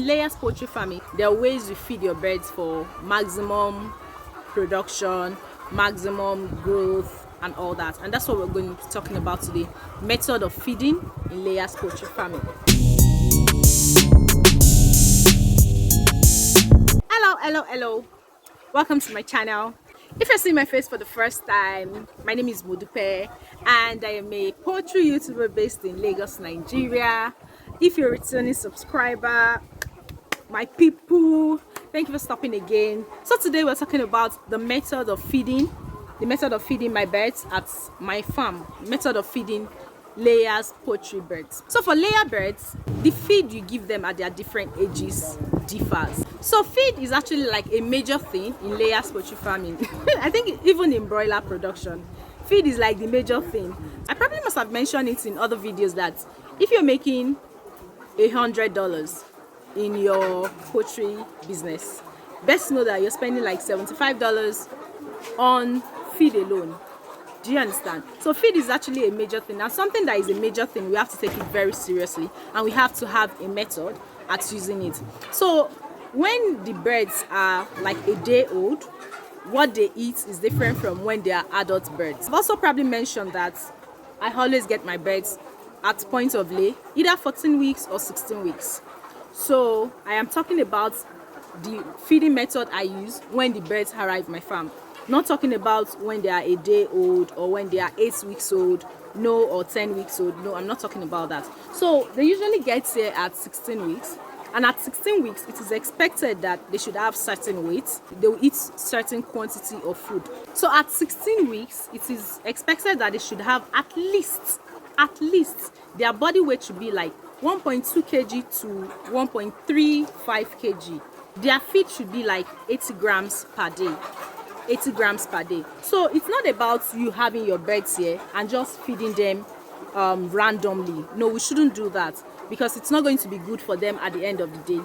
in layers poultry farming, there are ways you feed your birds for maximum production, maximum growth, and all that. And that's what we're going to be talking about today: method of feeding in layers poultry farming. Hello, welcome to my channel. If you're seeing my face for the first time, my name is Modupe and I am a poultry YouTuber based in Lagos, Nigeria. If you're a returning subscriber, my people, thank you for stopping again. So today we're talking about the method of feeding my birds at my farm, method of feeding layers poultry birds. So for layer birds, the feed you give them at their different ages differs. So feed is actually like a major thing in layers poultry farming. I think even in broiler production, feed is like the major thing. I probably must have mentioned it in other videos that if you're making $100 in your poultry business, best know that you're spending like $75 on feed alone. Do you understand? So feed is actually a major thing. Now something that is a major thing, we have to take it very seriously and we have to have a method at using it. So when the birds are like a day old, what they eat is different from when they are adult birds. I've also probably mentioned that I always get my birds at point of lay, either 14 weeks or 16 weeks. So I am talking about the feeding method I use when the birds arrive my farm. Not talking about when they are a day old or when they are 8 weeks old, no, or 10 weeks old. No, I'm not talking about that. So they usually get here at 16 weeks. And at 16 weeks, it is expected that they should have certain weight. They will eat certain quantity of food. So at 16 weeks, it is expected that they should have at least, their body weight should be like 1.2 kg to 1.35 kg. Their feed should be like 80 grams per day. 80 grams per day. So it's not about you having your birds here and just feeding them randomly. No, we shouldn't do that because it's not going to be good for them at the end of the day.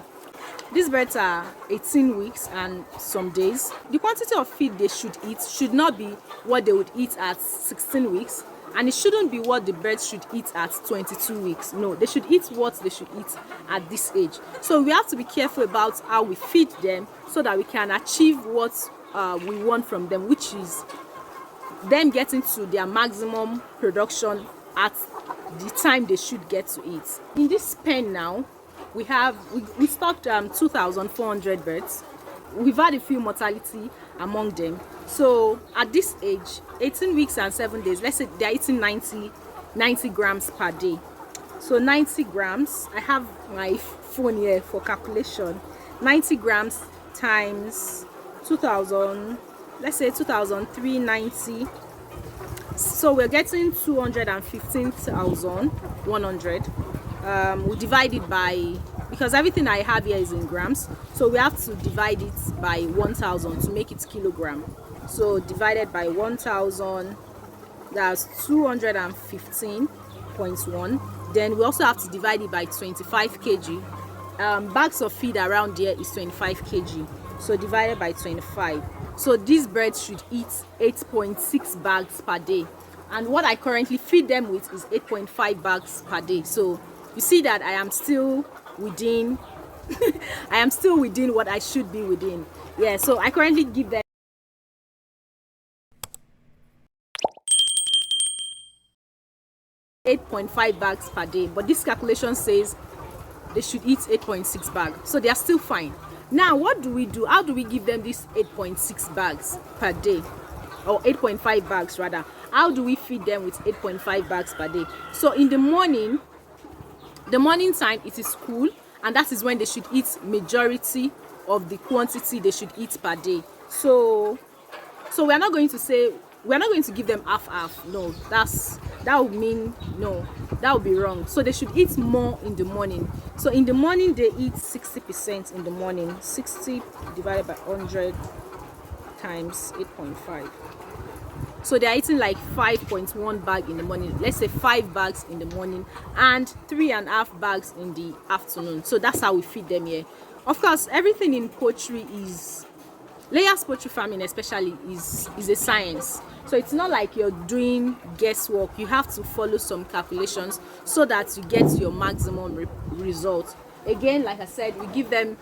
These birds are 18 weeks and some days. The quantity of feed they should eat should not be what they would eat at 16 weeks, and it shouldn't be what the birds should eat at 22 weeks. No, they should eat what they should eat at this age. So we have to be careful about how we feed them so that we can achieve what we want from them, which is them getting to their maximum production at the time they should get to eat. In this pen now, we stocked 2,400 birds. We've had a few mortality among them. So at this age, 18 weeks and 7 days, let's say they're eating 90 grams per day. So 90 grams, I have my phone here for calculation. 90 grams times 2,000, let's say 2,390. So we're getting 215,100. We divide it by, because everything I have here is in grams, so we have to divide it by 1,000 to make it kilogram. So divided by 1,000, that's 215.1. Then we also have to divide it by 25 kg. Bags of feed around here is 25 kg. So divided by 25. So these birds should eat 8.6 bags per day. And what I currently feed them with is 8.5 bags per day. So you see that I am still within what I should be within. Yeah, so I currently give them 8.5 bags per day. But this calculation says they should eat 8.6 bags. So they are still fine. Now, what do we do? How do we give them these 8.6 bags per day? Or 8.5 bags rather. How do we feed them with 8.5 bags per day? So in the morning time, it is cool, and that is when they should eat majority of the quantity they should eat per day. So we're not going to give them half. No, that would mean no, that would be wrong. So they should eat more in the morning. So in the morning they eat 60% in the morning. 60 divided by 100 times 8.5. So they are eating like 5.1 bag in the morning. Let's say 5 bags in the morning and 3.5 bags in the afternoon. So that's how we feed them here. Of course, everything in poultry is layers poultry farming especially is a science. So it's not like you're doing guesswork. You have to follow some calculations so that you get your maximum result. Again, like I said, we give them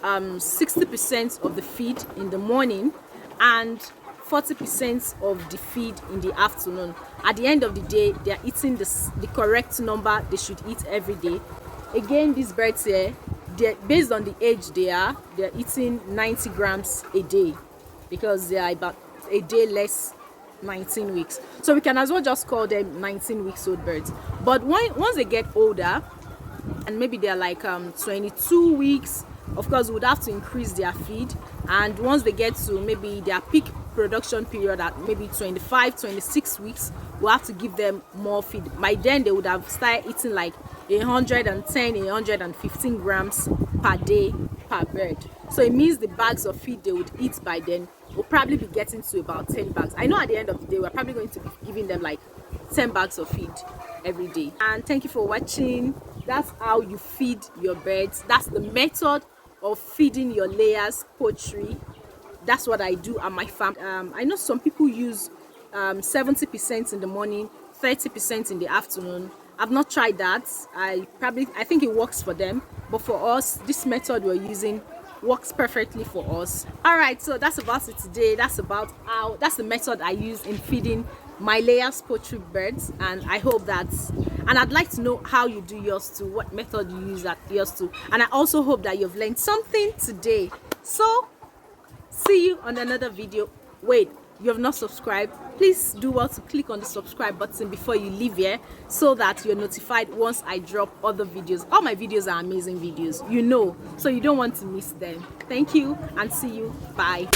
60% of the feed in the morning and 40% of the feed in the afternoon. At the end of the day, they are eating the correct number they should eat every day. Again, these birds here, based on the age they're eating 90 grams a day, because they are about a day less 19 weeks. So we can as well just call them 19 weeks old birds. But once they get older, and maybe they're like 22 weeks, of course we would have to increase their feed. And once they get to maybe their peak production period at maybe 25-26 weeks, we'll have to give them more feed. By then they would have started eating like 110-115 grams per day per bird. So it means the bags of feed they would eat by then will probably be getting to about 10 bags. I know at the end of the day we're probably going to be giving them like 10 bags of feed every day. And thank you for watching. That's how you feed your birds. That's the method of feeding your layers poultry. That's what I do at my farm. I know some people use 70% in the morning, 30% in the afternoon. I've not tried that. I think it works for them, but for us, this method we're using works perfectly for us. All right, so that's about it today. That's the method I use in feeding my layers poultry birds, and I hope and I'd like to know how you do yours too, what method you use at yours too, and I also hope that you've learned something today. So see you on another video. Wait, you have not subscribed? Please do well to click on the subscribe button before you leave here, so that you're notified once I drop other videos. All my videos are amazing videos, so you don't want to miss them. Thank you and see you. Bye.